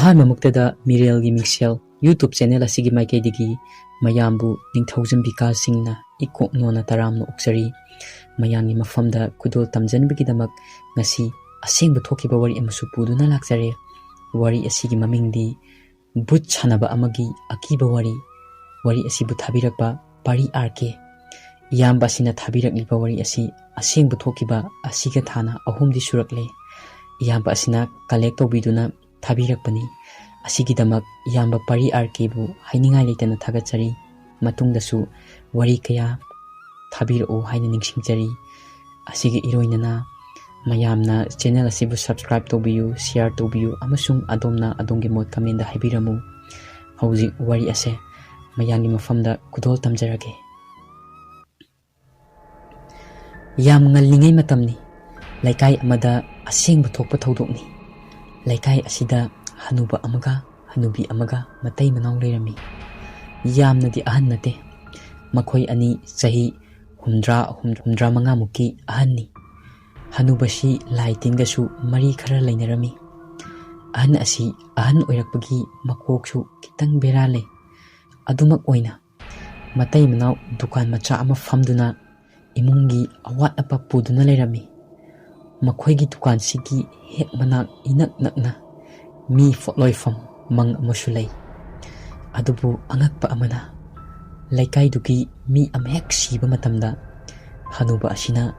ꯑꯍꯥꯟꯕꯃꯛꯇꯗ ꯃꯤꯔꯦꯜꯒꯤ ꯃꯤꯡꯁꯦꯜ YouTube channel ꯑꯁꯤꯒꯤ ꯃꯥꯏꯀꯩꯗꯒꯤ ꯃꯌꯥꯝꯕꯨ ꯅꯤꯡꯊꯧꯖꯝ ꯕꯤꯀꯥꯁꯁꯤꯡꯅ ꯏꯀꯣꯛꯅꯣꯅ ꯇꯔꯥꯝꯅ ꯑꯣꯛꯆꯔꯤ꯫ ꯃꯌꯥꯝꯒꯤ ꯃꯐꯝꯗ ꯈꯨꯗꯣꯜ ꯇꯝꯖꯅꯕꯒꯤꯗꯃꯛ ꯉꯁꯤ ꯑꯁꯦꯡꯕ ꯊꯣꯛꯈꯤꯕ ꯋꯥꯔꯤ ꯑꯃꯁꯨ ꯄꯨꯗꯨꯅ ꯂꯥꯛꯆꯔꯦ꯫ ꯋꯥꯔꯤ ꯑꯁꯤꯒꯤ ꯃꯃꯤꯡꯗꯤ ꯚꯨꯠ ꯁꯥꯟꯅꯕ ꯑꯃꯒꯤ ꯑꯀꯤꯕ ꯋꯥꯔꯤ꯫ ꯋꯥꯔꯤ ꯑꯁꯤꯕꯨ ꯊꯥꯕꯤꯔꯛꯄ ꯄꯥꯔꯤ ꯑꯥꯔ.ꯀꯦ꯫ ꯏꯌꯥꯝꯕ ꯑꯁꯤꯅ ꯊꯥꯕꯤꯔꯛꯂꯤꯕ ꯋꯥꯔꯤ ꯑꯁꯤ ꯑꯁꯦꯡꯕ ꯊꯣꯛꯈꯤꯕ ꯑꯁꯤꯒ ꯊꯥꯅ 3ꯗꯤ ꯁꯨꯔꯛꯂꯦ꯫ ꯏꯌꯥꯝꯕ ꯑꯁꯤꯅ ꯀꯂꯦꯛ ꯇꯧꯕꯤꯗꯨꯅ ꯊꯥꯕꯤꯔꯛꯄꯅꯤ꯫ ꯑꯁꯤꯒꯤꯗꯃꯛ ꯏꯌꯥꯝꯕ ꯄꯥꯔꯤ ꯑꯥꯔ.ꯀꯦꯕꯨ ꯍꯥꯏꯅꯤꯡꯉꯥꯏ ꯂꯩꯇꯅ ꯊꯥꯒꯠꯆꯔꯤ꯫ ꯃꯇꯨꯡꯗꯁꯨ ꯋꯥꯔꯤ ꯀꯌꯥ ꯊꯥꯕꯤꯔꯛꯎ ꯍꯥꯏꯅ ꯅꯤꯡꯁꯤꯡꯖꯔꯤ꯫ ꯑꯁꯤꯒꯤ ꯏꯔꯣꯏꯅꯅ ꯃꯌꯥꯝꯅ ꯆꯦꯅꯦꯜ ꯑꯁꯤꯕꯨ ꯁꯕꯁꯀ꯭ꯔꯥꯏꯕ ꯇꯧꯕꯤꯌꯨ, ꯁꯤꯌꯥꯔ ꯇꯧꯕꯤꯌꯨ ꯑꯃꯁꯨꯡ ꯑꯗꯣꯝꯅ ꯑꯗꯣꯝꯒꯤ ꯃꯣꯠ ꯀꯃꯦꯟꯗ ꯍꯥꯏꯕꯤꯔꯝꯃꯨ꯫ ꯍꯧꯖꯤꯛ ꯋꯥꯔꯤ ꯑꯁꯦ ꯃꯌꯥꯝꯒꯤ ꯃꯐꯝꯗ ꯈꯨꯗꯣꯜ ꯇꯝꯖꯔꯒꯦ꯫ ꯌꯥꯝ ꯉꯜꯂꯤꯉꯩ ꯃꯇꯝꯅꯤ꯫ ꯂꯩꯀꯥꯏ ꯑꯃꯗ ꯑꯁꯦꯡꯕ ꯊꯣꯛꯄ ꯊꯧꯗꯣꯛꯅꯤ꯫ ꯂꯩꯀꯥꯏ ꯑꯁꯤꯗ ꯍꯅꯨꯕ ꯑꯃꯒ ꯍꯅꯨꯕꯤ ꯑꯃꯒ ꯃꯇꯩ ꯃꯅꯥꯎ ꯂꯩꯔꯝꯃꯤ꯫ ꯌꯥꯝꯅꯗꯤ ꯑꯍꯟ ꯅꯠꯇꯦ꯫ ꯃꯈꯣꯏ ꯑꯅꯤ ꯆꯍꯤ 85-85 ꯑꯍꯟꯅꯤ꯫ ꯍꯅꯨꯕꯁꯤ ꯂꯥꯏ ꯇꯤꯟꯒꯁꯨ ꯃꯔꯤ ꯈꯔ ꯂꯩꯅꯔꯝꯃꯤ꯫ ꯑꯍꯟ ꯑꯁꯤ ꯑꯍꯟ ꯑꯣꯏꯔꯛꯄꯒꯤ ꯃꯀꯣꯛꯁꯨ ꯈꯤꯇꯪ ꯕꯦꯔꯥ ꯂꯩ꯫ ꯑꯗꯨꯃꯛ ꯑꯣꯏꯅ ꯃꯇꯩ ꯃꯅꯥꯎ ꯗꯨꯀꯥꯟ ꯃꯆꯥ ꯑꯃ ꯐꯝꯗꯨꯅ ꯏꯃꯨꯡꯒꯤ ꯑꯋꯥꯠ ꯑꯄꯥ ꯄꯨꯗꯨꯅ ꯂꯩꯔꯝꯃꯤ꯫ ꯃꯈꯣꯏꯒꯤ ꯗꯨꯀꯥꯟꯁꯤꯒꯤ ꯍꯦꯛ ꯃꯅꯥꯛ ꯏꯅꯛ ꯅꯛꯅ ꯃꯤ ꯄꯣꯠꯂꯣꯏꯐꯝ ꯃꯪ ꯑꯃꯁꯨ ꯂꯩ꯫ ꯑꯗꯨꯕꯨ ꯑꯉꯛꯄ ꯑꯃꯅ ꯂꯩꯀꯥꯏꯗꯨꯒꯤ ꯃꯤ ꯑꯃꯍꯦꯛ ꯁꯤꯕ ꯃꯇꯝꯗ ꯍꯅꯨꯕ ꯑꯁꯤꯅ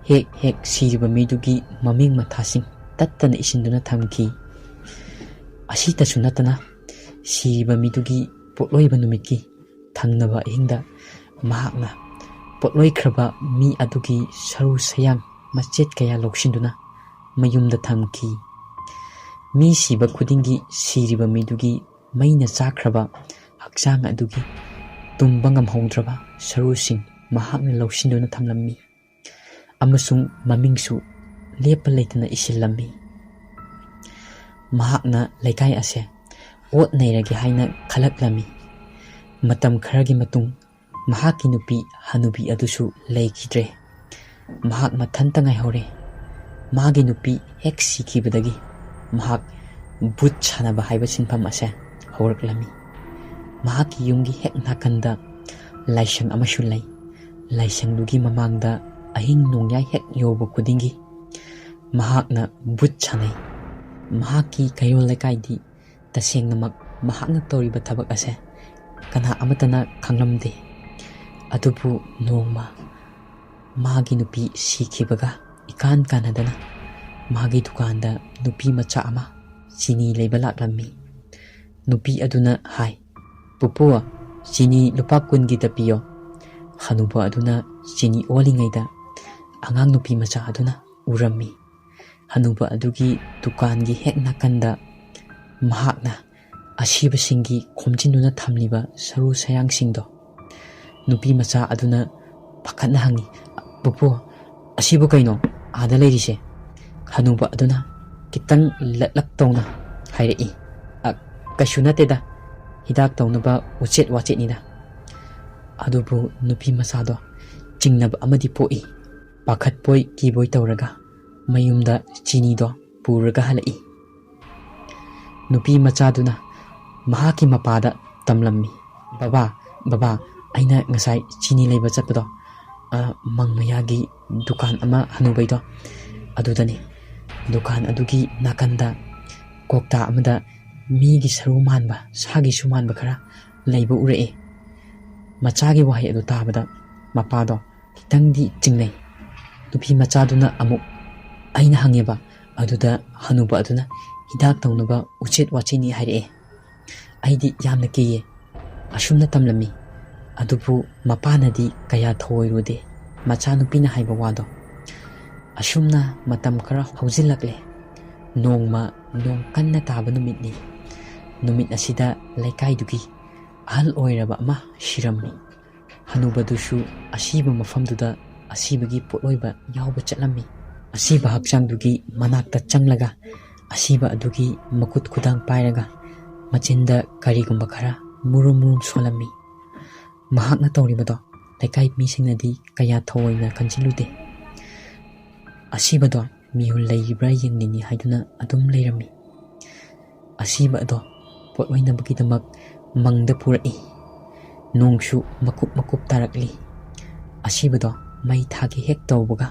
ꯍꯦꯛ ꯍꯦꯛ ꯁꯤꯔꯤꯕ ꯃꯤꯗꯨꯒꯤ ꯃꯃꯤꯡ ꯃꯊꯥꯁꯤꯡ ꯇꯠꯇꯅ ꯏꯁꯤꯟꯗꯨꯅ ꯊꯝꯈꯤ꯫ ꯑꯁꯤꯇꯁꯨ ꯅꯠꯇꯅ ꯁꯤꯔꯤꯕ ꯃꯤꯗꯨꯒꯤ ꯄꯣꯠꯂꯣꯏꯕ ꯅꯨꯃꯤꯠꯀꯤ ꯊꯪꯅꯕ ꯑꯍꯤꯡꯗ ꯃꯍꯥꯛꯅ ꯄꯣꯠꯂꯣꯏꯈ꯭ꯔꯕ ꯃꯤ ꯑꯗꯨꯒꯤ ꯁꯔꯨ ꯁꯌꯥꯡ ꯃꯆꯦꯠ ꯀꯌꯥ ꯂꯧꯁꯤꯟꯗꯨꯅ ꯃꯌꯨꯝꯗ ꯊꯝꯈꯤ꯫ ꯃꯤ ꯁꯤꯕ ꯈꯨꯗꯤꯡꯒꯤ ꯁꯤꯔꯤꯕ ꯃꯤꯗꯨꯒꯤ ꯃꯩꯅ ꯆꯥꯛꯈ꯭ꯔꯕ ꯍꯛꯆꯥꯡ ꯑꯗꯨꯒꯤ ꯇꯨꯝꯕ ꯉꯝꯍꯧꯗ꯭ꯔꯕ ꯁꯔꯨꯁꯤꯡ ꯃꯍꯥꯛꯅ ꯂꯧꯁꯤꯟꯗꯨꯅ ꯊꯝꯂꯝꯃꯤ ꯑꯃꯁꯨꯡ ꯃꯃꯤꯡꯁꯨ ꯂꯦꯞꯄ ꯂꯩꯇꯅ ꯏꯁꯤꯜꯂꯝꯃꯤ꯫ ꯃꯍꯥꯛꯅ ꯂꯩꯀꯥꯏ ꯑꯁꯦ ꯑꯣꯠ ꯅꯩꯔꯒꯦ ꯍꯥꯏꯅ ꯈꯜꯂꯛꯂꯝꯃꯤ꯫ ꯃꯇꯝ ꯈꯔꯒꯤ ꯃꯇꯨꯡ ꯃꯍꯥꯛꯀꯤ ꯅꯨꯄꯤ ꯍꯅꯨꯕꯤ ꯑꯗꯨꯁꯨ ꯂꯩꯈꯤꯗ꯭ꯔꯦ꯫ ꯃꯍꯥꯛ ꯃꯊꯟꯇ ꯉꯥꯏꯍꯧꯔꯦ꯫ ꯃꯥꯒꯤ ꯅꯨꯄꯤ ꯍꯦꯛ ꯁꯤꯈꯤꯕꯗꯒꯤ ꯃꯍꯥꯛ ꯚꯨꯠ ꯁꯥꯟꯅꯕ ꯍꯥꯏꯕ ꯁꯤꯟꯐꯝ ꯑꯁꯦ ꯍꯧꯔꯛꯂꯝꯃꯤ꯫ ꯃꯍꯥꯛꯀꯤ ꯌꯨꯝꯒꯤ ꯍꯦꯛ ꯅꯥꯀꯟꯗ ꯂꯥꯏꯁꯪ ꯑꯃꯁꯨ ꯂꯩ꯫ ꯂꯥꯏꯁꯪꯗꯨꯒꯤ ꯃꯃꯥꯡꯗ ꯑꯍꯤꯡ ꯅꯣꯡꯌꯥꯏ ꯍꯦꯛ ꯌꯧꯕ ꯈꯨꯗꯤꯡꯒꯤ ꯃꯍꯥꯛꯅ ꯚꯨꯠ ꯁꯥꯟꯅꯩ꯫ ꯃꯍꯥꯛꯀꯤ ꯀꯩꯔꯣꯜ ꯂꯩꯀꯥꯏꯗꯤ ꯇꯁꯦꯡꯅꯃꯛ ꯃꯍꯥꯛꯅ ꯇꯧꯔꯤꯕ ꯊꯕꯛ ꯑꯁꯦ ꯀꯅꯥ ꯑꯃꯠꯇꯅ ꯈꯪꯂꯝꯗꯦ꯫ ꯑꯗꯨꯕꯨ ꯅꯣꯡꯃ ꯃꯥꯒꯤ ꯅꯨꯄꯤ ꯁꯤꯈꯤꯕꯒ ꯏꯀꯥꯟ ꯀꯥꯟꯅꯗꯅ ꯃꯥꯒꯤ ꯗꯨꯀꯥꯟꯗ ꯅꯨꯄꯤ ꯃꯆꯥ ꯑꯃ ꯆꯤꯅꯤ ꯂꯩꯕ ꯂꯥꯛꯂꯝꯃꯤ꯫ ꯅꯨꯄꯤ ꯑꯗꯨꯅ ꯍꯥꯏ, "ꯄꯨꯄꯨ, ꯆꯤꯅꯤ ꯂꯨꯄꯥ 10ꯒꯤꯗ ꯄꯤꯌꯣ"꯫ ꯍꯅꯨꯕ ꯑꯗꯨꯅ ꯆꯤꯅꯤ ꯑꯣꯜꯂꯤꯉꯩꯗ ꯑꯉꯥꯡ ꯅꯨꯄꯤ ꯃꯆꯥ ꯑꯗꯨꯅ ꯎꯔꯝꯃꯤ꯫ ꯍꯅꯨꯕ ꯑꯗꯨꯒꯤ ꯗꯨꯀꯥꯟꯒꯤ ꯍꯦꯛ ꯅꯥꯀꯟꯗ ꯃꯍꯥꯛꯅ ꯑꯁꯤꯕꯁꯤꯡꯒꯤ ꯈꯣꯝꯖꯤꯟꯗꯨꯅ ꯊꯝꯂꯤꯕ ꯁꯔꯨ ꯁꯌꯥꯡꯁꯤꯡꯗꯣ꯫ ꯅꯨꯄꯤ ꯃꯆꯥ ꯑꯗꯨꯅ ꯄꯥꯈꯠꯅ ꯍꯪꯉꯤ, "ꯄꯨꯄꯨ, ꯑꯁꯤꯕꯨ ꯀꯩꯅꯣ ꯑꯥꯗ ꯂꯩꯔꯤꯁꯦ?" ꯍꯅꯨꯕ ꯑꯗꯨꯅ ꯈꯤꯇꯪ ꯂꯠꯂꯛ ꯇꯧꯅ ꯍꯥꯏꯔꯛꯏ, "ꯀꯩꯁꯨ ꯅꯠꯇꯦꯗ, ꯍꯤꯗꯥꯛ ꯇꯧꯅꯕ ꯎꯆꯦꯠ ꯋꯥꯆꯦꯠꯅꯤꯗ"꯫ ꯑꯗꯨꯕꯨ ꯅꯨꯄꯤ ꯃꯆꯥꯗꯣ ꯆꯤꯡꯅꯕ ꯑꯃꯗꯤ ꯄꯣꯛꯏ꯫ ꯄꯥꯈꯠꯄꯣꯏ ꯀꯤꯕꯣꯏ ꯇꯧꯔꯒ ꯃꯌꯨꯝꯗ ꯆꯤꯅꯤꯗꯣ ꯄꯨꯔꯒ ꯍꯜꯂꯛꯏ꯫ ꯅꯨꯄꯤ ꯃꯆꯥꯗꯨꯅ ꯃꯍꯥꯛꯀꯤ ꯃꯄꯥꯗ ꯇꯝꯂꯝꯃꯤ, "ꯕꯕꯥ, ꯑꯩꯅ ꯉꯁꯥꯏ ꯆꯤꯅꯤ ꯂꯩꯕ ꯆꯠꯄꯗꯣ ꯃꯪ ꯃꯌꯥꯒꯤ ꯗꯨꯀꯥꯟ ꯑꯃ ꯍꯅꯨꯕꯩꯗꯣ ꯑꯗꯨꯗꯅꯤ꯫ ꯗꯨꯀꯥꯟ ꯑꯗꯨꯒꯤ ꯅꯥꯀꯟꯗ ꯀꯣꯛꯇꯥ ꯑꯃꯗ ꯃꯤꯒꯤ ꯁꯔꯨ ꯃꯥꯟꯕ, ꯁꯥꯒꯤꯁꯨ ꯃꯥꯟꯕ ꯈꯔ ꯂꯩꯕ ꯎꯔꯛꯑꯦ"꯫ ꯃꯆꯥꯒꯤ ꯋꯥꯍꯩ ꯑꯗꯨ ꯇꯥꯕꯗ ꯃꯄꯥꯗꯣ ꯈꯤꯇꯪꯗꯤ ꯆꯤꯡꯅꯩ꯫ ꯅꯨꯄꯤ ꯃꯆꯥꯗꯨꯅ ꯑꯃꯨꯛ "ꯑꯩꯅ ꯍꯪꯉꯦꯕ, ꯑꯗꯨꯗ ꯍꯅꯨꯕ ꯑꯗꯨꯅ ꯍꯤꯗꯥꯛ ꯇꯧꯅꯕ ꯎꯆꯦꯠ ꯋꯥꯆꯦꯠꯅꯤ ꯍꯥꯏꯔꯛꯑꯦ꯫ ꯑꯩꯗꯤ ꯌꯥꯝꯅ ꯀꯤꯌꯦ", ꯑꯁꯨꯝꯅ ꯇꯝꯂꯝꯃꯤ꯫ ꯑꯗꯨꯕꯨ ꯃꯄꯥꯅꯗꯤ ꯀꯌꯥ ꯊꯧꯑꯣꯏꯔꯨꯗꯦ ꯃꯆꯥꯅꯨꯄꯤꯅ ꯍꯥꯏꯕ ꯋꯥꯗꯣ꯫ ꯑꯁꯨꯝꯅ ꯃꯇꯝ ꯈꯔ ꯍꯧꯖꯤꯜꯂꯛꯂꯦ꯫ ꯅꯣꯡꯃ ꯅꯣꯡ ꯀꯟꯅ ꯇꯥꯕ ꯅꯨꯃꯤꯠꯅꯤ꯫ ꯅꯨꯃꯤꯠ ꯑꯁꯤꯗ ꯂꯩꯀꯥꯏꯗꯨꯒꯤ ꯑꯍꯜ ꯑꯣꯏꯔꯕ ꯑꯃ ꯁꯤꯔꯝꯃꯤ꯫ ꯍꯅꯨꯕꯗꯨꯁꯨ ꯑꯁꯤꯕ ꯃꯐꯝꯗꯨꯗ ꯑꯁꯤꯕꯒꯤ ꯄꯣꯠꯂꯣꯏꯕ ꯌꯥꯎꯕ ꯆꯠꯂꯝꯃꯤ꯫ ꯑꯁꯤꯕ ꯍꯛꯆꯥꯡꯗꯨꯒꯤ ꯃꯅꯥꯛꯇ ꯆꯪꯂꯒ ꯑꯁꯤꯕ ꯑꯗꯨꯒꯤ ꯃꯈꯨꯠ ꯈꯨꯗꯥꯡ ꯄꯥꯏꯔꯒ ꯃꯆꯤꯟꯗ ꯀꯔꯤꯒꯨꯝꯕ ꯈꯔ ꯃꯨꯔꯨꯝ ꯃꯨꯔꯨꯝ ꯁꯣꯜꯂꯝꯃꯤ꯫ ꯃꯍꯥꯛꯅ ꯇꯧꯔꯤꯕꯗꯣ ꯂꯩꯀꯥꯏ ꯃꯤꯁꯤꯡꯅꯗꯤ ꯀꯌꯥ ꯊꯑꯣꯏꯅ ꯈꯟꯖꯤꯜꯂꯨꯗꯦ꯫ ꯑꯁꯤꯕꯗꯣ ꯃꯤꯍꯨꯜ ꯂꯩꯔꯤꯕ꯭ꯔꯥ ꯌꯦꯡꯅꯤꯡꯏ ꯍꯥꯏꯗꯨꯅ ꯑꯗꯨꯝ ꯂꯩꯔꯝꯃꯤ꯫ ꯑꯁꯤꯕ ꯑꯗꯣ ꯄꯣꯠꯂꯣꯏꯅꯕꯒꯤꯗꯃꯛ ꯃꯪꯗ ꯄꯨꯔꯛꯏ꯫ ꯅꯣꯡꯁꯨ ꯃꯀꯨꯞ ꯃꯀꯨꯞ ꯇꯥꯔꯛꯂꯤ꯫ ꯑꯁꯤꯕꯗꯣ ꯃꯩ ꯊꯥꯒꯦ ꯍꯦꯛ ꯇꯧꯕꯒ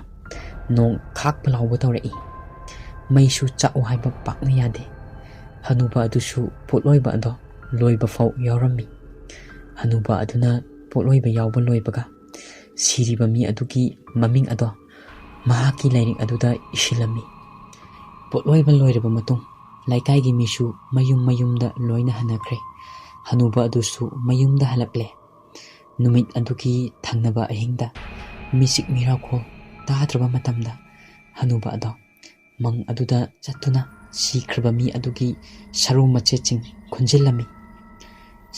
ꯅꯣꯡ ꯈꯥꯛꯄ ꯂꯥꯎꯕ ꯇꯧꯔꯛꯏ꯫ ꯃꯩꯁꯨ ꯆꯥꯛꯎ ꯍꯥꯏꯕ ꯄꯥꯛꯅ ꯌꯥꯗꯦ꯫ ꯍꯅꯨꯕ ꯑꯗꯨꯁꯨ ꯄꯣꯠꯂꯣꯏꯕ ꯑꯗꯣ ꯂꯣꯏꯕ ꯐꯥꯎ ꯌꯥꯎꯔꯝꯃꯤ꯫ ꯍꯅꯨꯕ ꯑꯗꯨꯅ ꯄꯣꯠꯂꯣꯏꯕ ꯌꯥꯎꯕ ꯂꯣꯏꯕꯒ ꯁꯤꯔꯤꯕ ꯃꯤ ꯑꯗꯨꯒꯤ ꯃꯃꯤꯡ ꯑꯗꯣ ꯃꯍꯥꯛꯀꯤ ꯂꯥꯏꯔꯤꯛ ꯑꯗꯨꯗ ꯏꯁꯤꯜꯂꯝꯃꯤ꯫ ꯄꯣꯠꯂꯣꯏꯕ ꯂꯣꯏꯔꯕ ꯃꯇꯨꯡ ꯂꯩꯀꯥꯏꯒꯤ ꯃꯤꯁꯨ ꯃꯌꯨꯝ ꯃꯌꯨꯝꯗ ꯂꯣꯏꯅ ꯍꯟꯅꯈ꯭ꯔꯦ꯫ ꯍꯅꯨꯕ ꯑꯗꯨꯁꯨ ꯃꯌꯨꯝꯗ ꯍꯜꯂꯛꯂꯦ꯫ ꯅꯨꯃꯤꯠ ꯑꯗꯨꯒꯤ ꯊꯪꯅꯕ ꯑꯍꯤꯡꯗ ꯃꯤꯆꯤꯛ ꯃꯤꯔꯥꯎꯈꯣꯜ ꯇꯥꯗ꯭ꯔꯕ ꯃꯇꯝꯗ ꯍꯅꯨꯕ ꯑꯗꯣ ꯃꯪ ꯑꯗꯨꯗ ꯆꯠꯇꯨꯅ ꯁꯤꯈ꯭ꯔꯕ ꯃꯤ ꯑꯗꯨꯒꯤ ꯁꯔꯨ ꯃꯆꯦꯠꯁꯤꯡ ꯈꯨꯟꯖꯤꯜꯂꯝꯃꯤ꯫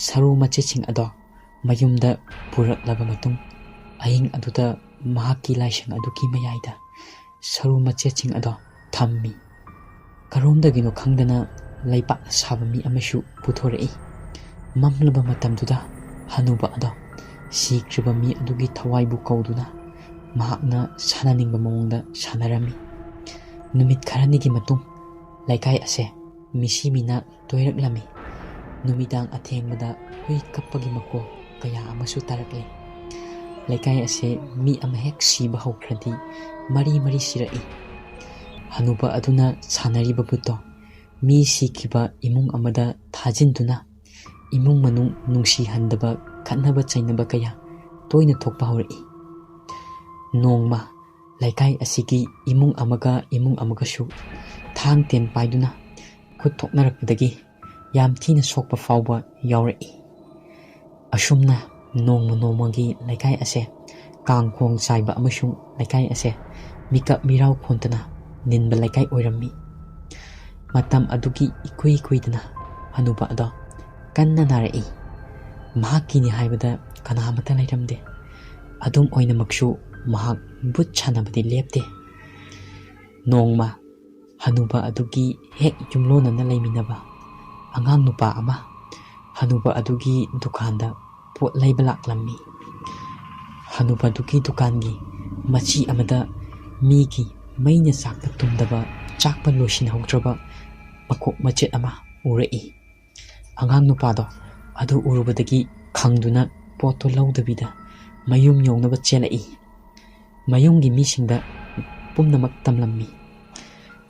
ꯁꯔꯨ ꯃꯆꯦꯠꯁꯤꯡ ꯑꯗꯣ ꯃꯌꯨꯝꯗ ꯄꯨꯔꯛꯂꯕ ꯃꯇꯨꯡ ꯑꯍꯤꯡ ꯑꯗꯨꯗ ꯃꯍꯥꯛꯀꯤ ꯂꯥꯏꯁꯪ ꯑꯗꯨꯒꯤ ꯃꯌꯥꯏꯗ ꯁꯔꯨ ꯃꯆꯦꯠꯁꯤꯡ ꯑꯗꯣ ꯊꯝꯃꯤ꯫ ꯀꯔꯣꯝꯗꯒꯤꯅꯣ ꯈꯪꯗꯅ ꯂꯩꯄꯥꯛꯅ ꯁꯥꯕ ꯃꯤ ꯑꯃꯁꯨ ꯄꯨꯊꯣꯔꯛꯏ꯫ ꯃꯝꯂꯕ ꯃꯇꯝꯗꯨꯗ ꯍꯅꯨꯕ ꯑꯗꯣ ꯁꯤꯈ꯭ꯔꯤꯕ ꯃꯤ ꯑꯗꯨꯒꯤ ꯊꯋꯥꯏꯕꯨ ꯀꯧꯗꯨꯅ ꯃꯍꯥꯛꯅ ꯁꯥꯟꯅꯅꯤꯡꯕ ꯃꯑꯣꯡꯗ ꯁꯥꯟꯅꯔꯝꯃꯤ꯫ ꯅꯨꯃꯤꯠ ꯈꯔꯅꯤꯒꯤ ꯃꯇꯨꯡ ꯂꯩꯀꯥꯏ ꯑꯁꯦ ꯃꯤꯁꯤ ꯃꯤꯅꯥ ꯇꯣꯏꯔꯛꯂꯝꯃꯤ꯫ ꯅꯨꯃꯤꯗꯥꯡ ꯑꯊꯦꯡꯕꯗ ꯍꯨꯏ ꯀꯞꯄꯒꯤ ꯃꯈꯣꯜ ꯀꯌꯥ ꯑꯃꯁꯨ ꯇꯥꯔꯛꯂꯤ꯫ ꯂꯩꯀꯥꯏ ꯑꯁꯦ ꯃꯤ ꯑꯃ ꯍꯦꯛ ꯁꯤꯕ ꯍꯧꯈ꯭ꯔꯗꯤ ꯃꯔꯤ ꯃꯔꯤ ꯁꯤꯔꯛꯏ꯫ ꯍꯅꯨꯕ ꯑꯗꯨꯅ ꯁꯥꯟꯅꯔꯤꯕ ꯕꯨꯠꯇꯣ ꯃꯤ ꯁꯤꯈꯤꯕ ꯏꯃꯨꯡ ꯑꯃꯗ ꯊꯥꯖꯤꯟꯗꯨꯅ ꯏꯃꯨꯡ ꯃꯅꯨꯡ ꯅꯨꯡꯁꯤꯍꯟꯗꯕ ꯈꯠꯅꯕ ꯆꯩꯅꯕ ꯀꯌꯥ ꯇꯣꯏꯅ ꯊꯣꯛꯄ ꯍꯧꯔꯛꯏ꯫ ꯅꯣꯡꯃ ꯂꯩꯀꯥꯏ ꯑꯁꯤꯒꯤ ꯏꯃꯨꯡ ꯑꯃꯒꯁꯨ ꯊꯥꯡ ꯇꯦꯟ ꯄꯥꯏꯗꯨꯅ ꯈꯨꯠ ꯊꯣꯛꯅꯔꯛꯄꯗꯒꯤ ꯌꯥꯝ ꯊꯤꯅ ꯁꯣꯛꯄ ꯐꯥꯎꯕ ꯌꯥꯎꯔꯛꯏ꯫ ꯑꯁꯨꯝꯅ ꯅꯣꯡꯃ ꯅꯣꯡꯃꯒꯤ ꯂꯩꯀꯥꯏ ꯑꯁꯦ ꯀꯥꯡꯈꯣꯡ ꯆꯥꯏꯕ ꯑꯃꯁꯨꯡ ꯂꯩꯀꯥꯏ ꯑꯁꯦ ꯃꯤꯀꯞ ꯃꯤꯔꯥꯎ ꯈꯣꯟꯇꯅ ꯅꯤꯟꯕ ꯂꯩꯀꯥꯏ ꯑꯣꯏꯔꯝꯃꯤ꯫ ꯃꯇꯝ ꯑꯗꯨꯒꯤ ꯏꯀꯨꯏ ꯀꯨꯏꯗꯅ ꯍꯅꯨꯕ ꯑꯗꯣ ꯀꯟꯅ ꯅꯥꯔꯛꯏ꯫ ꯃꯍꯥꯛꯀꯤꯅꯤ ꯍꯥꯏꯕꯗ ꯀꯅꯥꯃꯠꯇ ꯂꯩꯔꯝꯗꯦ꯫ ꯑꯗꯨꯝ ꯑꯣꯏꯅꯃꯛꯁꯨ ꯃꯍꯥꯛ ꯕꯨꯠ ꯁꯥꯟꯅꯕꯗꯤ ꯂꯦꯞꯇꯦ꯫ ꯅꯣꯡꯃ ꯍꯅꯨꯕ ꯑꯗꯨꯒꯤ ꯍꯦꯛ ꯌꯨꯝꯂꯣꯟꯅꯅ ꯂꯩꯃꯤꯟꯅꯕ ꯑꯉꯥꯡ ꯅꯨꯄꯥ ꯑꯃ ꯍꯅꯨꯕ ꯑꯗꯨꯒꯤ ꯗꯨꯀꯥꯟꯗ ꯄꯣꯠ ꯂꯩꯕ ꯂꯥꯛꯂꯝꯃꯤ꯫ ꯍꯅꯨꯕ ꯑꯗꯨꯒꯤ ꯗꯨꯀꯥꯟꯒꯤ ꯃꯆꯤ ꯑꯃꯗ ꯃꯤꯒꯤ ꯃꯩꯅ ꯆꯥꯛꯄ ꯇꯨꯝꯗꯕ ꯆꯥꯛꯄ ꯂꯣꯏꯁꯤꯟꯍꯧꯗ꯭ꯔꯕ ꯃꯀꯣꯛ ꯃꯆꯦꯠ ꯑꯃ ꯎꯔꯛꯏ꯫ ꯑꯉꯥꯡ ꯅꯨꯄꯥꯗꯣ ꯑꯗꯨ ꯎꯔꯨꯕꯗꯒꯤ ꯈꯪꯗꯨꯅ ꯄꯣꯠꯇꯣ ꯂꯧꯗꯕꯤꯗ ꯃꯌꯨꯝ ꯌꯧꯅꯕ ꯆꯦꯜꯂꯛꯏ꯫ ꯃꯌꯨꯝꯒꯤ ꯃꯤꯁꯤꯡꯗ ꯄꯨꯝꯅꯃꯛ ꯇꯝꯂꯝꯃꯤ꯫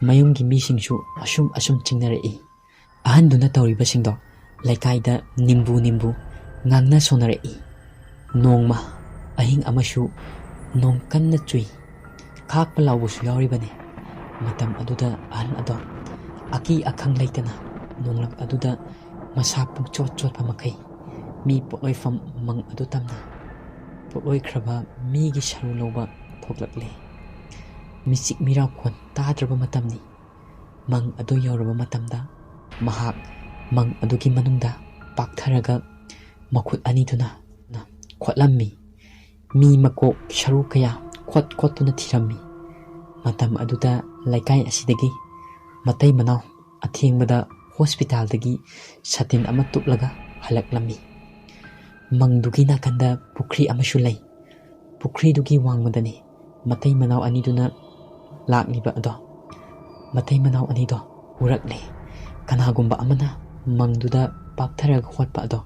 ꯃꯌꯨꯝꯒꯤ ꯃꯤꯁꯤꯡꯁꯨ ꯑꯁꯨꯝ ꯆꯤꯡꯅꯔꯛꯏ꯫ ꯑꯍꯟꯗꯨꯅ ꯇꯧꯔꯤꯕꯁꯤꯡꯗꯣ ꯂꯩꯀꯥꯏꯗ ꯅꯤꯝꯕꯨ ꯉꯥꯡꯅ ꯁꯣꯟꯅꯔꯛꯏ꯫ ꯅꯣꯡꯃ ꯑꯍꯤꯡ ꯑꯃꯁꯨ ꯅꯣꯡ ꯀꯟꯅ ꯆꯨꯏ꯫ ꯈꯥꯛꯄ ꯂꯥꯎꯕꯁꯨ ꯌꯥꯎꯔꯤꯕꯅꯤ꯫ ꯃꯇꯝ ꯑꯗꯨꯗ ꯑꯍꯜ ꯑꯗꯣ ꯑꯀꯤ ꯑꯈꯪ ꯂꯩꯇꯅ ꯅꯣꯡꯂꯛ ꯑꯗꯨꯗ ꯃꯁꯥ ꯄꯨꯡꯆꯣꯠ ꯆꯣꯠꯄ ꯃꯈꯩ ꯃꯤ ꯄꯣꯠꯂꯣꯏꯐꯝ ꯃꯪ ꯑꯗꯨ ꯇꯝꯅ ꯄꯣꯠꯂꯣꯏꯈ꯭ꯔꯕ ꯃꯤꯒꯤ ꯁꯔꯨ ꯂꯧꯕ ꯊꯣꯛꯂꯛꯂꯦ꯫ ꯃꯤꯆꯤꯛ ꯃꯤꯔꯥꯎꯈꯣꯟ ꯇꯥꯗ꯭ꯔꯕ ꯃꯇꯝꯅꯤ꯫ ꯃꯪ ꯑꯗꯨ ꯌꯧꯔꯕ ꯃꯇꯝꯗ ꯃꯍꯥꯛ ꯃꯪ ꯑꯗꯨꯒꯤ ꯃꯅꯨꯡꯗ ꯄꯥꯛꯊꯔꯒ ꯃꯈꯨꯠ ꯑꯅꯤꯗꯨꯅ ꯈꯣꯠꯂꯝꯃꯤ꯫ ꯃꯤ ꯃꯀꯣꯛ ꯁꯔꯨ ꯀꯌా ꯈꯣꯠꯇꯨꯅ ꯊꯤꯔꯝꯃꯤ꯫ ꯃꯇꯝ ꯑꯗꯨꯗ ꯂꯩꯀꯥꯏ ꯑꯁꯤꯗꯒꯤ ꯃꯇꯩ ꯃꯅꯥꯎ ꯑꯊꯦꯡꯕꯗ ꯍꯣꯁꯄꯤꯇꯥꯜꯗꯒꯤ ꯁꯥꯇꯤꯟ ꯑꯃ ꯇꯨꯞꯂꯒ ꯍꯜꯂꯛꯂꯝꯃꯤ꯫ ꯃꯪꯗꯨꯒꯤ ꯅꯥꯀꯟꯗ ꯄꯨꯈ꯭ꯔꯤ ꯑꯃꯁꯨ ꯂꯩ꯫ ꯄꯨꯈ꯭ꯔꯤꯗꯨꯒꯤ ꯋꯥꯡꯃꯗꯅꯤ ꯃꯇꯩ ꯃꯅꯥꯎ ꯑꯅꯤꯗꯨꯅ ꯂꯥꯛꯂꯤꯕ ꯑꯗꯣ ꯃꯇꯩ ꯃꯅꯥꯎ ꯑꯅꯤꯗꯣ ꯎꯔꯛꯂꯦ꯫ ꯀꯅꯥꯒꯨꯝꯕ ꯑꯃꯅ ꯃꯪꯗꯨꯗ ꯄꯥꯛꯊꯔꯒ ꯍꯣꯠꯄ ꯑꯗꯣ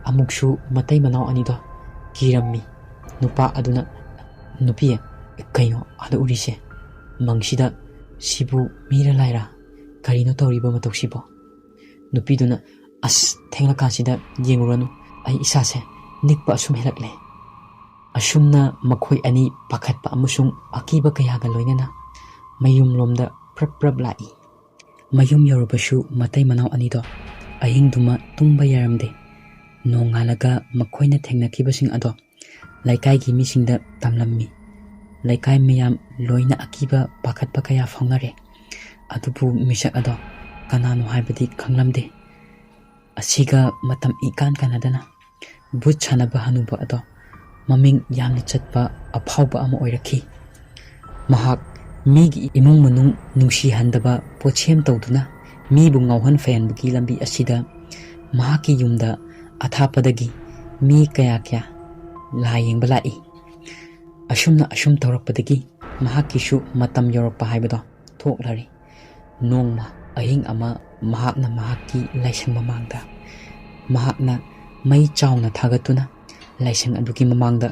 ꯑꯃꯨꯛꯁꯨ ꯃꯇꯩ ꯃꯅꯥꯎ ꯑꯅꯤꯗꯣ ꯀꯤꯔꯝꯃꯤ꯫ ꯅꯨꯄꯥ ꯑꯗꯨꯅ "ꯅꯨꯄꯤ, ꯀꯩꯅꯣ ꯑꯥꯗ ꯎꯔꯤꯁꯦ? ꯃꯪꯁꯤꯗ ꯁꯤꯕꯨ ꯃꯤꯔ ꯂꯥꯏꯔ? ꯀꯔꯤꯅꯣ ꯇꯧꯔꯤꯕ ꯃꯇꯧꯁꯤꯕꯣ?" ꯅꯨꯄꯤꯗꯨꯅ "ꯑꯁ, ꯊꯦꯡꯂꯀꯥꯟꯁꯤꯗ ꯌꯦꯡꯉꯨꯔꯅꯨ, ꯑꯩ ꯏꯁꯥꯁꯦ ꯅꯤꯛꯄ ꯑꯁꯨꯝ ꯍꯦꯜꯂꯛꯂꯦ." ꯑꯁꯨꯝꯅ ꯃꯈꯣꯏ ꯑꯅꯤ ꯄꯥꯈꯠꯄ ꯑꯃꯁꯨꯡ ꯑꯀꯤꯕ ꯀꯌꯥꯒ ꯂꯣꯏꯅꯅ ꯃꯌꯨꯝꯂꯣꯝꯗ ꯄ꯭ꯔꯞ ꯂꯥꯛꯏ꯫ ꯃꯌꯨꯝ ꯌꯧꯔꯕꯁꯨ ꯃꯇꯩ ꯃꯅꯥꯎ ꯑꯅꯤꯗꯣ ꯑꯍꯤꯡꯗꯨꯃ ꯇꯨꯝꯕ ꯌꯥꯔꯝꯗꯦ꯫ ꯅꯣꯡꯉꯥꯜꯂꯒ ꯃꯈꯣꯏꯅ ꯊꯦꯡꯅꯈꯤꯕꯁꯤꯡ ꯑꯗꯣ ꯂꯩꯀꯥꯏꯒꯤ ꯃꯤꯁꯤꯡꯗ ꯇꯝꯂꯝꯃꯤ꯫ ꯂꯩꯀꯥꯏ ꯃꯌꯥꯝ ꯂꯣꯏꯅ ꯑꯀꯤꯕ ꯄꯥꯈꯠꯄ ꯀꯌꯥ ꯐꯥꯎꯅꯔꯦ꯫ ꯑꯗꯨꯕꯨ ꯃꯤꯁꯛ ꯑꯗꯣ ꯀꯅꯥꯅꯣ ꯍꯥꯏꯕꯗꯤ ꯈꯪꯂꯝꯗꯦ꯫ ꯑꯁꯤꯒ ꯃꯇꯝ ꯏꯀꯥꯟ ꯀꯥꯟꯅꯗꯅ ꯕꯨꯠ ꯁꯥꯟꯅꯕ ꯍꯅꯨꯕ ꯑꯗꯣ ꯃꯃꯤꯡ ꯌꯥꯝꯅ ꯆꯠꯄ ꯑꯐꯥꯎꯕ ꯑꯃ ꯑꯣꯏꯔꯛꯈꯤ꯫ ꯃꯍꯥꯛ ꯃꯤꯒꯤ ꯏꯃꯨꯡ ꯃꯅꯨꯡ ꯅꯨꯡꯁꯤꯍꯟꯗꯕ ꯄꯣꯠꯁꯦꯝ ꯇꯧꯗꯨꯅ ꯃꯤꯕꯨ ꯉꯥꯎꯍꯟ ꯐꯩꯍꯟꯕꯒꯤ ꯂꯝꯕꯤ ꯑꯁꯤꯗ ꯃꯍꯥꯛꯀꯤ ꯌꯨꯝꯗ ꯑꯊꯥꯞꯄꯗꯒꯤ ꯃꯤ ꯀꯌꯥ ꯂꯥꯏ ꯌꯦꯡꯕ ꯂꯥꯛꯏ꯫ ꯑꯁꯨꯝ ꯇꯧꯔꯛꯄꯗꯒꯤ ꯃꯍꯥꯛꯀꯤꯁꯨ ꯃꯇꯝ ꯌꯧꯔꯛꯄ ꯍꯥꯏꯕꯗꯣ ꯊꯣꯛꯂꯔꯦ꯫ ꯅꯣꯡꯃ ꯑꯍꯤꯡ ꯑꯃ ꯃꯍꯥꯛꯅ ꯃꯍꯥꯛꯀꯤ ꯂꯥꯏꯁꯪ ꯃꯃꯥꯡꯗ ꯃꯍꯥꯛꯅ ꯃꯩ ꯆꯥꯎꯅ ꯊꯥꯒꯠꯇꯨꯅ ꯂꯥꯏꯁꯪ ꯑꯗꯨꯒꯤ ꯃꯃꯥꯡꯗ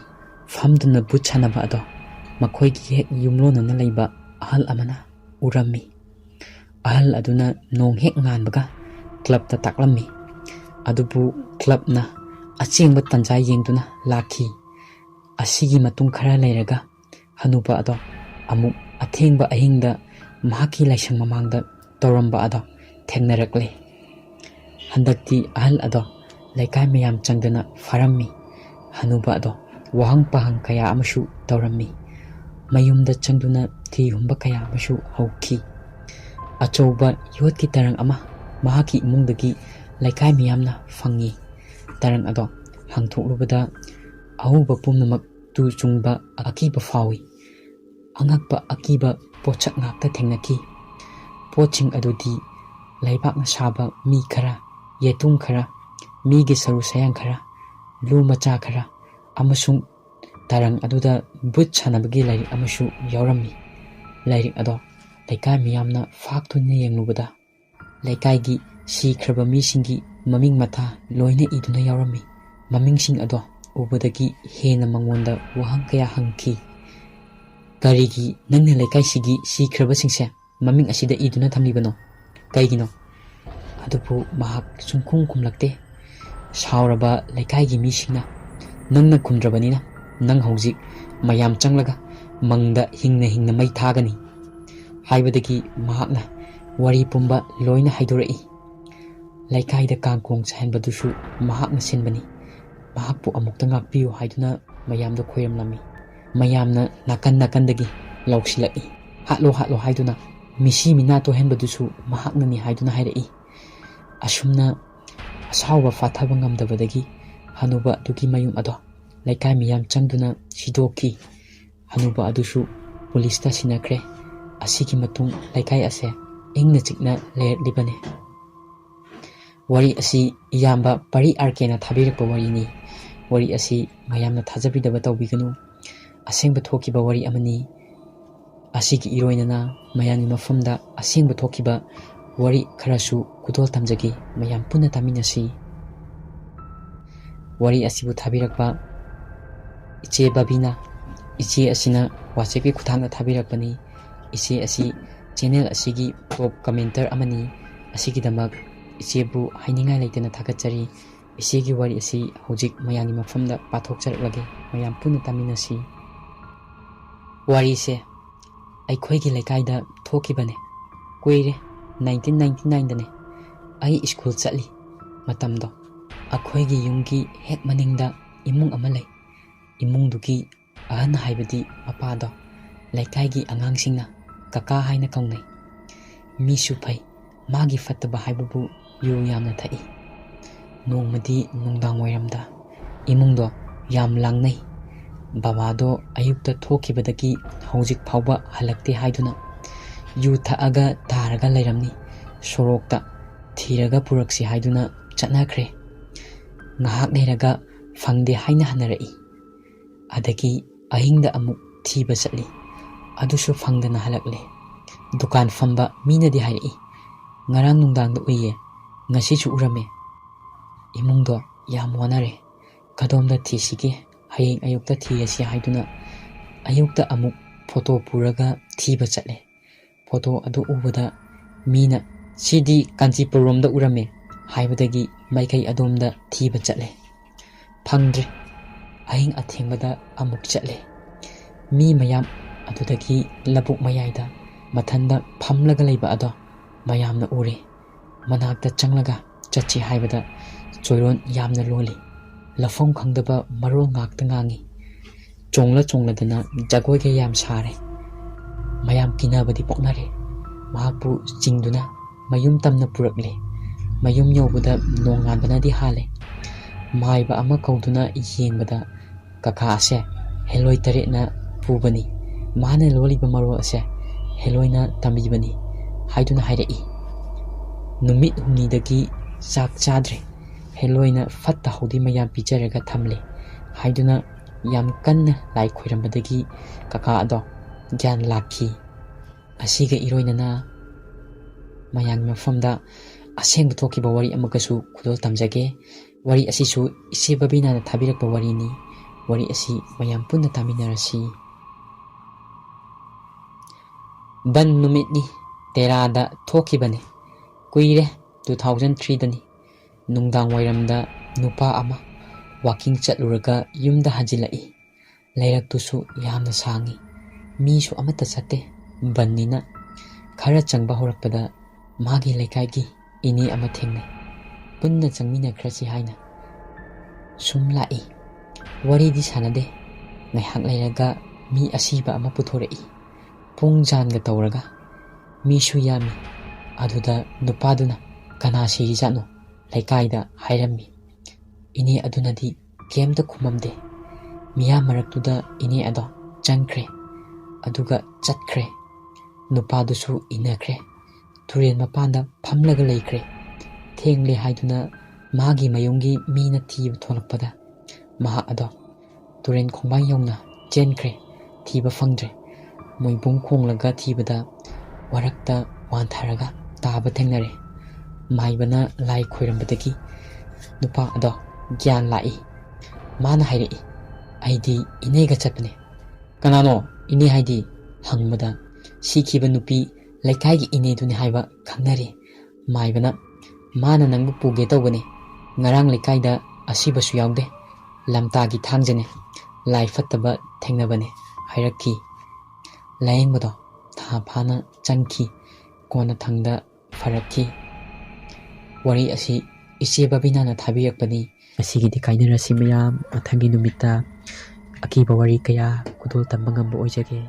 ꯐꯝꯗꯨꯅ ꯕꯨꯠ ꯁꯥꯟꯅꯕ ꯑꯗꯣ ꯃꯈꯣꯏꯒꯤ ꯍꯦꯛ ꯌꯨꯝꯂꯣꯟꯅꯅ ꯂꯩꯕ ꯑꯍꯜ ꯑꯃꯅ ꯎꯔꯝꯃꯤ꯫ ꯑꯍꯜ ꯑꯗꯨꯅ ꯅꯣꯡ ꯍꯦꯛ ꯉꯥꯟꯕꯒ ꯀ꯭ꯂꯕꯇ ꯇꯥꯛꯂꯝꯃꯤ꯫ ꯑꯗꯨꯕꯨ ꯀ꯭ꯂꯕꯅ ꯑꯆꯦꯡꯕ ꯇꯟꯖꯥ ꯌꯦꯡꯗꯨꯅ ꯂꯥꯛꯈꯤ꯫ ꯑꯁꯤꯒꯤ ꯃꯇꯨꯡ ꯈꯔ ꯂꯩꯔꯒ ꯍꯅꯨꯕ ꯑꯗꯣ ꯑꯃꯨꯛ ꯑꯊꯦꯡꯕ ꯑꯍꯤꯡꯗ ꯃꯍꯥꯛꯀꯤ ꯂꯥꯏꯁꯪ ꯃꯃꯥꯡꯗ ꯇꯧꯔꯝꯕ ꯑꯗꯣ ꯊꯦꯡꯅꯔꯛꯂꯦ꯫ ꯍꯟꯗꯛꯇꯤ ꯑꯍꯜ ꯑꯗꯣ ꯂꯩꯀꯥꯏ ꯃꯌꯥꯝ ꯆꯪꯗꯅ ꯐꯥꯔꯝꯃꯤ꯫ ꯍꯅꯨꯕ ꯑꯗꯣ ꯋꯥꯍꯪ ꯄꯥꯍꯪ ꯀꯌꯥ ꯑꯃꯁꯨ ꯇꯧꯔꯝꯃꯤ꯫ ꯃꯌꯨꯝꯗ ꯆꯪꯗꯨꯅ ꯊꯤ ꯍꯨꯝꯕ ꯀꯌꯥ ꯑꯃꯁꯨ ꯍꯧꯈꯤ꯫ ꯑꯆꯧꯕ ꯌꯣꯠꯀꯤ ꯇꯔꯪ ꯑꯃ ꯃꯍꯥꯛꯀꯤ ꯏꯃꯨꯡꯗꯒꯤ ꯂꯩꯀꯥꯏ ꯃꯤꯌꯥꯝꯅ ꯐꯪꯉꯤ꯫ ꯇꯔꯪ ꯑꯗꯣ ꯍꯥꯡꯊꯣꯛꯂꯨꯕꯗ ꯑꯍꯧꯕ ꯄꯨꯝꯅꯃꯛ ꯇꯨ ꯆꯨꯡꯕ ꯑꯀꯤꯕ ꯐꯥꯎꯏ꯫ ꯑꯉꯛꯄ ꯑꯀꯤꯕ ꯄꯣꯠꯁꯛ ꯉꯥꯛꯇ ꯊꯦꯡꯅꯈꯤ꯫ ꯄꯣꯠꯁꯤꯡ ꯑꯗꯨꯗꯤ ꯂꯩꯕꯥꯛꯅ ꯁꯥꯕ ꯃꯤ ꯈꯔ, ꯌꯦꯇꯨꯝ ꯈꯔ, ꯃꯤꯒꯤ ꯁꯔꯨ ꯁꯌꯥꯡ ꯈꯔ, ꯂꯨ ꯃꯆꯥ ꯈꯔ ꯑꯃꯁꯨꯡ ꯇꯔꯪ ꯑꯗꯨꯗ ꯕꯨꯠ ꯁꯥꯟꯅꯕꯒꯤ ꯂꯥꯏꯔꯤꯛ ꯑꯃꯁꯨ ꯌꯥꯎꯔꯝꯃꯤ꯫ ꯂꯥꯏꯔꯤꯛ ꯑꯗꯣ ꯂꯩꯀꯥꯏ ꯃꯤꯌꯥꯝꯅ ꯐꯥꯛꯇꯨꯅ ꯌꯦꯡꯂꯨꯕꯗ ꯂꯩꯀꯥꯏꯒꯤ ꯁꯤꯈ꯭ꯔꯕ ꯃꯤꯁꯤꯡꯒꯤ ꯃꯃꯤꯡ ꯃꯊꯥ ꯂꯣꯏꯅ ꯏꯗꯨꯅ ꯌꯥꯎꯔꯝꯃꯤ꯫ ꯃꯃꯤꯡꯁꯤꯡ ꯑꯗꯣ ꯎꯕꯗꯒꯤ ꯍꯦꯟꯅ ꯃꯉꯣꯟꯗ ꯋꯥꯍꯪ ꯀꯌꯥ ꯍꯪꯈꯤ꯫ ꯀꯔꯤꯒꯤ ꯅꯪꯅ ꯂꯩꯀꯥꯏꯁꯤꯒꯤ ꯁꯤꯈ꯭ꯔꯕꯁꯤꯡꯁꯦ ꯃꯃꯤꯡ ꯑꯁꯤꯗ ꯏꯗꯨꯅ ꯊꯝꯂꯤꯕꯅꯣ? ꯀꯩꯒꯤꯅꯣ? ꯑꯗꯨꯕꯨ ꯃꯍꯥꯛ ꯁꯨꯡꯈꯨꯝ ꯈꯨꯝꯂꯛꯇꯦ꯫ ꯁꯥꯎꯔꯕ ꯂꯩꯀꯥꯏꯒꯤ ꯃꯤꯁꯤꯡꯅ ꯅꯪꯅ ꯈꯨꯝꯗ꯭ꯔꯕꯅꯤꯅ ꯅꯪ ꯍꯧꯖꯤꯛ ꯃꯌꯥꯝ ꯆꯪꯂꯒ ꯃꯪꯗ ꯍꯤꯡꯅ ꯍꯤꯡꯅ ꯃꯩ ꯊꯥꯒꯅꯤ ꯍꯥꯏꯕꯗꯒꯤ ꯃꯍꯥꯛꯅ ꯋꯥꯔꯤ ꯄꯨꯝꯕ ꯂꯣꯏꯅ ꯍꯥꯏꯗꯣꯔꯛꯏ꯫ ꯂꯩꯀꯥꯏꯗ ꯀꯥꯡꯀꯣꯡ ꯆꯥꯏꯍꯟꯕꯗꯨꯁꯨ ꯃꯍꯥꯛꯅ ꯁꯤꯟꯕꯅꯤ꯫ ꯃꯍꯥꯛꯄꯨ ꯑꯃꯨꯛꯇ ꯉꯥꯛꯄꯤꯌꯨ ꯍꯥꯏꯗꯨꯅ ꯃꯌꯥꯝꯗ ꯈꯣꯏꯔꯝꯂꯝꯃꯤ꯫ ꯃꯌꯥꯝꯅ ꯅꯥꯀꯟ ꯅꯥꯀꯟꯗꯒꯤ ꯂꯥꯎꯁꯤꯜꯂꯛꯏ꯫ ꯍꯥꯠꯂꯣ ꯍꯥꯠꯂꯣ ꯍꯥꯏꯗꯨꯅ ꯃꯤꯁꯤ ꯃꯤꯅꯥ ꯇꯣꯏꯍꯟꯕꯗꯨꯁꯨ ꯃꯍꯥꯛꯅꯅꯤ ꯍꯥꯏꯗꯨꯅ ꯍꯥꯏꯔꯛꯏ꯫ ꯑꯁꯨꯝꯅ ꯑꯁꯥꯎꯕ ꯐꯥꯊꯕ ꯉꯝꯗꯕꯗꯒꯤ ꯍꯅꯨꯕ ꯑꯗꯨꯒꯤ ꯃꯌꯨꯝ ꯑꯗꯣ ꯂꯩꯀꯥꯏ ꯃꯤꯌꯥꯝ ꯆꯪꯗꯨꯅ ꯁꯤꯗꯣꯛꯈꯤ꯫ ꯍꯅꯨꯕ ꯑꯗꯨꯁꯨ ꯄꯨꯂꯤꯁꯇ ꯁꯤꯟꯅꯈ꯭ꯔꯦ꯫ ꯑꯁꯤꯒꯤ ꯃꯇꯨꯡ ꯂꯩꯀꯥꯏ ꯑꯁꯦ ꯏꯪꯅ ꯆꯤꯛꯅ ꯂꯩꯔꯛꯂꯤꯕꯅꯤ꯫ ꯋꯥꯔꯤ ꯑꯁꯤ ꯏꯌꯥꯝꯕ ꯄꯔꯤ ꯑꯥꯔ.ꯀꯦꯅ ꯊꯥꯕꯤꯔꯛꯄ ꯋꯥꯔꯤꯅꯤ꯫ ꯋꯥꯔꯤ ꯑꯁꯤ ꯃꯌꯥꯝꯅ ꯊꯥꯖꯕꯤꯗꯕ ꯇꯧꯕꯤꯒꯅꯨ꯫ ꯑꯁꯦꯡꯕ ꯊꯣꯛꯈꯤꯕ ꯋꯥꯔꯤ ꯑꯃꯅꯤ꯫ ꯑꯁꯤꯒꯤ ꯏꯔꯣꯏꯅꯅ ꯃꯌꯥꯝꯒꯤ ꯃꯐꯝꯗ ꯑꯁꯦꯡꯕ ꯊꯣꯛꯈꯤꯕ ꯋꯥꯔꯤ ꯈꯔꯁꯨ ꯈꯨꯗꯣꯜ ꯇꯝꯖꯒꯦ꯫ ꯃꯌꯥꯝ ꯄꯨꯟꯅ ꯇꯥꯃꯤꯟꯅꯁꯤ꯫ ꯋꯥꯔꯤ ꯑꯁꯤꯕꯨ ꯊꯥꯕꯤꯔꯛꯄ ꯏꯆꯦ ꯕꯕꯤꯅꯥ꯫ ꯏꯆꯦ ꯑꯁꯤꯅ ꯋꯥꯆꯦꯞꯀꯤ ꯈꯨꯠꯊꯥꯡꯗ ꯊꯥꯕꯤꯔꯛꯄꯅꯤ꯫ ꯏꯆꯦ ꯑꯁꯤ ꯆꯦꯅꯦꯜ ꯑꯁꯤꯒꯤ ꯇꯣꯞ ꯀꯃꯦꯟꯇꯔ ꯑꯃꯅꯤ꯫ ꯑꯁꯤꯒꯤꯗꯃꯛ ꯏꯆꯦꯕꯨ ꯍꯥꯏꯅꯤꯡꯉꯥꯏ ꯂꯩꯇꯅ ꯊꯥꯒꯠꯆꯔꯤ꯫ ꯏꯆꯦꯒꯤ ꯋꯥꯔꯤ ꯑꯁꯤ ꯍꯧꯖꯤꯛ ꯃꯌꯥꯝꯒꯤ ꯃꯐꯝꯗ ꯄꯥꯊꯣꯛꯆꯔꯛꯂꯒꯦ꯫ ꯃꯌꯥꯝ ꯄꯨꯟꯅ ꯇꯥꯃꯤꯟꯅꯁꯤ꯫ ꯋꯥꯔꯤꯁꯦ ꯑꯩꯈꯣꯏꯒꯤ ꯂꯩꯀꯥꯏꯗ ꯊꯣꯛꯈꯤꯕꯅꯦ꯫ ꯀꯨꯏꯔꯦ, 1999ꯗꯅꯦ꯫ ꯑꯩ ꯁ꯭ꯀꯨꯜ ꯆꯠꯂꯤ ꯃꯇꯝꯗꯣ꯫ ꯑꯩꯈꯣꯏꯒꯤ ꯌꯨꯝꯒꯤ ꯍꯦꯛ ꯃꯅꯤꯡꯗ ꯏꯃꯨꯡ ꯑꯃ ꯂꯩ꯫ ꯏꯃꯨꯡꯗꯨꯒꯤ ꯑꯍꯟ ꯍꯥꯏꯕꯗꯤ ꯃꯄꯥꯗꯣ ꯂꯩꯀꯥꯏꯒꯤ ꯑꯉꯥꯡꯁꯤꯡꯅ ꯀꯀꯥ ꯍꯥꯏꯅ ꯀꯧꯅꯩ꯫ ꯃꯤꯁꯨ ꯐꯩ꯫ ꯃꯥꯒꯤ ꯐꯠꯇꯕ ꯍꯥꯏꯕꯕꯨ ꯌꯨ ꯌꯥꯝꯅ ꯊꯛꯏ꯫ ꯅꯣꯡꯃꯗꯤ ꯅꯨꯡꯗꯥꯡꯋꯥꯏꯔꯝꯗ ꯏꯃꯨꯡꯗꯣ ꯌꯥꯝ ꯂꯥꯡꯅꯩ꯫ ꯕꯕꯥꯗꯣ ꯑꯌꯨꯛꯇ ꯊꯣꯛꯈꯤꯕꯗꯒꯤ ꯍꯧꯖꯤꯛ ꯐꯥꯎꯕ ꯍꯜꯂꯛꯇꯦ ꯍꯥꯏꯗꯨꯅ ꯌꯨ ꯊꯛꯑꯒ ꯇꯥꯔꯒ ꯂꯩꯔꯝꯅꯤ꯫ ꯁꯣꯔꯣꯛꯇ ꯊꯤꯔꯒ ꯄꯨꯔꯛꯁꯤ ꯍꯥꯏꯗꯨꯅ ꯆꯠꯅꯈ꯭ꯔꯦ꯫ ꯉꯥꯏꯍꯥꯛ ꯂꯩꯔꯒ ꯐꯪꯗꯦ ꯍꯥꯏꯅ ꯍꯟꯅꯔꯛꯏ꯫ ꯑꯗꯒꯤ ꯑꯍꯤꯡꯗ ꯑꯃꯨꯛ ꯊꯤꯕ ꯆꯠꯂꯤ꯫ ꯑꯗꯨꯁꯨ ꯐꯪꯗꯅ ꯍꯜꯂꯛꯂꯦ꯫ ꯗꯨꯀꯥꯟ ꯐꯝꯕ ꯃꯤꯅꯗꯤ ꯍꯥꯏꯔꯛꯏ, ꯉꯔꯥꯡ ꯅꯨꯡꯗꯥꯡꯗ ꯎꯏꯌꯦ, ꯉꯁꯤꯁꯨ ꯎꯔꯝꯃꯦ꯫ ꯏꯃꯨꯡꯗꯣ ꯌꯥꯝ ꯋꯥꯅꯔꯦ꯫ ꯀꯗꯣꯝꯗ ꯊꯤꯁꯤꯒꯦ? ꯍꯌꯦꯡ ꯑꯌꯨꯛꯇ ꯊꯤꯔꯁꯤ ꯍꯥꯏꯗꯨꯅ ꯑꯌꯨꯛꯇ ꯑꯃꯨꯛ ꯐꯣꯇꯣ ꯄꯨꯔꯒ ꯊꯤꯕ ꯆꯠꯂꯦ꯫ ꯐꯣꯇೋ ꯑꯗꯨ ꯎꯕꯗ ꯃꯤꯅ ꯁꯤꯗꯤ ꯀꯥꯟꯆꯤꯄꯨꯔꯔꯣꯝꯗ ꯎꯔꯝꯃꯦ ꯍꯥꯏꯕꯗꯒꯤ ꯃꯥꯏꯀꯩ ꯑꯗꯣꯝꯗ ꯊꯤꯕ ꯆꯠꯂꯦ꯫ ꯐꯪꯗ꯭ꯔꯦ꯫ ꯑꯍꯤꯡ ꯑꯊꯦꯡꯕꯗ ꯑꯃꯨꯛ ꯆꯠꯂꯦ꯫ ꯃꯤ ꯃꯌꯥꯝ ꯑꯗꯨꯗꯒꯤ ꯂꯧꯕꯨꯛ ꯃꯌꯥꯏꯗ ꯃꯊꯟꯗ ꯐꯝꯂꯒ ꯂꯩꯕ ꯑꯗꯣ ꯃꯌꯥꯝꯅ ꯎꯔꯦ꯫ ꯃꯅꯥꯛꯇ ꯆꯪꯂꯒ ꯆꯠꯁꯤ ꯍꯥꯏꯕꯗ ꯆꯣꯏꯔꯣꯟ ꯌꯥꯝꯅ ꯂꯣꯜꯂꯤ꯫ ꯂꯧꯐꯝ ꯈꯪꯗꯕ ꯃꯔꯣꯜ ꯉꯥꯛꯇ ꯉꯥꯡꯉꯤ꯫ ꯆꯣꯡꯂ ꯆꯣꯡꯂꯗꯅ ꯖꯒꯣꯏꯒ ꯌꯥꯝ ꯁꯥꯔꯦ꯫ ꯃꯌꯥꯝ ꯀꯤꯅꯕꯗꯤ ꯄꯣꯛꯅꯔꯦ꯫ ꯃꯍꯥꯛꯄꯨ ꯆꯤꯡꯗꯨꯅ ꯃꯌꯨꯝ ꯇꯝꯅ ꯄꯨꯔꯛꯂꯦ꯫ ꯃꯌꯨꯝ ꯌꯧꯕꯗ ꯅꯣꯡꯉꯥꯟꯕꯅꯗꯤ ꯍꯥꯜꯂꯦ꯫ ꯃꯥꯏꯕ ꯑꯃ ꯀꯧꯗꯨꯅ ꯌꯦꯡꯕꯗ ꯀꯀꯥ ꯑꯁꯦ ꯍꯦꯂꯣꯏ ꯇꯔꯦꯠꯅ ꯄꯨꯕꯅꯤ꯫ ꯃꯥꯅ ꯂꯣꯜꯂꯤꯕ ꯃꯔꯣꯜ ꯑꯁꯦ ꯍꯦꯂꯣꯏꯅ ꯇꯝꯕꯤꯕꯅꯤ ꯍꯥꯏꯗꯨꯅ ꯍꯥꯏꯔꯛꯏ꯫ ꯅꯨꯃꯤꯠ ꯍꯨꯝꯅꯤꯗꯒꯤ ꯆꯥꯛ ꯆꯥꯗ꯭ꯔꯦ꯫ ꯍꯦꯂꯣꯏꯅ ꯐꯠꯇ ꯍꯥꯎꯗꯤ ꯃꯌꯥꯝ ꯄꯤꯖꯔꯒ ꯊꯝꯂꯦ ꯍꯥꯏꯗꯨꯅ ꯌꯥꯝ ꯀꯟꯅ ꯂꯥꯏ ꯈꯣꯏꯔꯝꯕꯗꯒꯤ ꯀꯀꯥ ꯑꯗꯣ ꯒ꯭ꯌꯥꯟ ꯂꯥꯛꯈꯤ꯫ ꯑꯁꯤꯒ ꯏꯔꯣꯏꯅꯅ ꯃꯌꯥꯝꯒꯤ ꯃꯐꯝꯗ ꯑꯁꯦꯡꯕ ꯊꯣꯛꯈꯤꯕ ꯋꯥꯔꯤ ꯑꯃꯒꯁꯨ ꯈꯨꯗꯣꯜ ꯇꯝꯖꯒꯦ. ꯋꯥꯔꯤ ꯑꯁꯤꯁꯨ ꯏꯆꯦ ꯕꯕꯤꯅꯥꯅ ꯊꯥꯕꯤꯔꯛꯄ ꯋꯥꯔꯤꯅꯤ. ꯋꯥꯔꯤ ꯑꯁꯤ ꯃꯌꯥꯝ ꯄꯨꯟꯅ ꯇꯥꯃꯤꯟꯅꯔꯁꯤ. ꯕꯟ ꯅꯨꯃꯤꯠꯅꯤ. ꯇꯦꯔꯥꯗ ꯊꯣꯛꯈꯤꯕꯅꯤ. ꯀꯨꯏꯔꯦ, 2003ꯗꯅꯤ. ꯅꯨꯡꯗꯥꯡ ꯋꯥꯏꯔꯝꯗ ꯅꯨꯄꯥ ꯑꯃ ꯋꯥꯀꯤꯡ ꯆꯠꯂꯨꯔꯒ ꯌꯨꯝꯗ ꯍꯟꯖꯤꯜꯂꯛꯏ. ꯂꯩꯔꯛꯇꯨꯁꯨ ꯌꯥꯝꯅ ꯁꯥꯡꯉꯤ. ꯃꯤꯁꯨ ꯑꯃꯠꯇ ꯆꯠꯇꯦ. ꯕꯟꯅꯤꯅ ꯈꯔ ꯆꯪꯕ ꯍꯧꯔꯛꯄꯗ ꯃꯥꯒꯤ ꯂꯩꯀꯥꯏꯒꯤ ꯏꯅꯦ ꯑꯃ ꯊꯦꯡꯅꯩ. ꯄꯨꯟꯅ ꯆꯪꯃꯤꯟꯅꯈ꯭ꯔꯁꯤ ꯍꯥꯏꯅ ꯁꯨꯝ ꯂꯥꯛꯏ. ꯋꯥꯔꯤꯗꯤ ꯁꯥꯟꯅꯗꯦ. ꯉꯥꯏꯍꯥꯛ ꯂꯩꯔꯒ ꯃꯤ ꯑꯁꯤꯕ ꯑꯃ ꯄꯨꯊꯣꯔꯛꯏ. ꯄꯨꯡꯖꯥꯟꯒ ꯇꯧꯔꯒ. ꯃꯤꯁꯨ ꯌꯥꯝꯃꯤ. ꯑꯗꯨꯗ ꯅꯨꯄꯥꯗꯨꯅ ꯀꯅꯥ ꯁꯤꯔꯤꯖꯥꯠꯅꯣ ꯂꯩꯀꯥꯏꯗ ꯍꯥꯏꯔꯝꯃꯤ. ꯏꯅꯦ ꯑꯗꯨꯅꯗꯤ ꯀꯩꯝꯇ ꯈꯨꯝꯃꯝꯗꯦ. ꯃꯤꯌꯥꯝ ꯃꯔꯛꯇꯨꯗ ꯏꯅꯦ ꯑꯗꯣ ꯆꯪꯈ꯭ꯔꯦ. ꯑꯗꯨꯒ ꯆꯠꯈ꯭ꯔꯦ. ꯅꯨꯄꯥꯗꯨꯁꯨ ꯏꯟꯅꯈ꯭ꯔꯦ. ꯇꯨꯔꯦꯜ ꯃꯄꯥꯟꯗ ꯐꯝꯂꯒ ꯂꯩꯈ꯭ꯔꯦ. ꯊꯦꯡꯂꯦ ꯍꯥꯏꯗꯨꯅ ꯃꯥꯒꯤ ꯃꯌꯨꯝꯒꯤ ꯃꯤꯅ ꯊꯤꯕ ꯊꯣꯛꯂꯛꯄꯗ ꯃꯍꯥꯛ ꯑꯗꯣ ꯇꯨꯔꯦꯜ ꯈꯣꯡꯕꯥꯟ ꯌꯧꯅ ꯆꯦꯟꯈ꯭ꯔꯦ. ꯊꯤꯕ ꯐꯪꯗ꯭ꯔꯦ. ꯃꯣꯏꯕꯨꯡ ꯈꯣꯡꯂꯒ ꯊꯤꯕꯗ ꯋꯥꯔꯛꯇ ꯋꯥꯟꯊꯔꯒ ꯇꯥꯕ ꯊꯦꯡꯅꯔꯦ. ꯃꯥꯏꯕꯅ ꯂꯥꯏ ꯈꯣꯏꯔꯝꯕꯗꯒꯤ ꯅꯨꯄꯥ ꯑꯗꯣ ꯒ꯭ꯌꯥꯟ ꯂꯥꯛꯏ. ꯃꯥꯅ ꯍꯥꯏꯔꯛꯏ, ꯑꯩꯗꯤ ꯏꯅꯦꯒ ꯆꯠꯄꯅꯦ. ꯀꯅꯥꯅꯣ ꯏꯅꯦ ꯍꯥꯏꯗꯤ? ꯍꯪꯕꯗ ꯁꯤꯈꯤꯕ ꯅꯨꯄꯤ ꯂꯩꯀꯥꯏꯒꯤ ꯏꯅꯦꯗꯨꯅꯤ ꯍꯥꯏꯕ ꯈꯪꯅꯔꯦ. ꯃꯥꯏꯕꯅ ꯃꯥꯅ ꯅꯪꯕꯨ ꯄꯨꯒꯦ ꯇꯧꯕꯅꯦ. ꯉꯔꯥꯡ ꯂꯩꯀꯥꯏꯗ ꯑꯁꯤꯕꯁꯨ ꯌꯥꯎꯗꯦ. ꯂꯝꯇꯥꯒꯤ ꯊꯥꯡꯖꯅꯦ. ꯂꯥꯏ ꯐꯠꯇꯕ ꯊꯦꯡꯅꯕꯅꯦ ꯍꯥꯏꯔꯛꯈꯤ. ꯂꯥꯌꯦꯡꯕꯗꯣ ꯊꯥ ꯐꯥꯅ ꯆꯪꯈꯤ. ꯀꯣꯟꯅꯊꯪꯗ ꯐꯔꯛꯈꯤ. ꯋꯥꯔꯤ ꯑꯁꯤ ꯏꯆꯦ ꯕꯕꯤꯅꯥꯅ ꯊꯥꯕꯤꯔꯛꯄꯅꯤ. ꯉꯁꯤꯒꯤꯗꯤ ꯀꯥꯏꯅꯔꯁꯤ ꯃꯌꯥꯝ. ꯃꯊꯪꯒꯤ ꯅꯨꯃꯤꯠꯇ ꯑꯀꯤꯕ ꯋꯥꯔꯤ ꯀꯌꯥ ꯈꯨꯗꯣꯜ ꯇꯝꯕ ꯉꯝꯕ ꯑꯣꯏꯖꯒꯦ.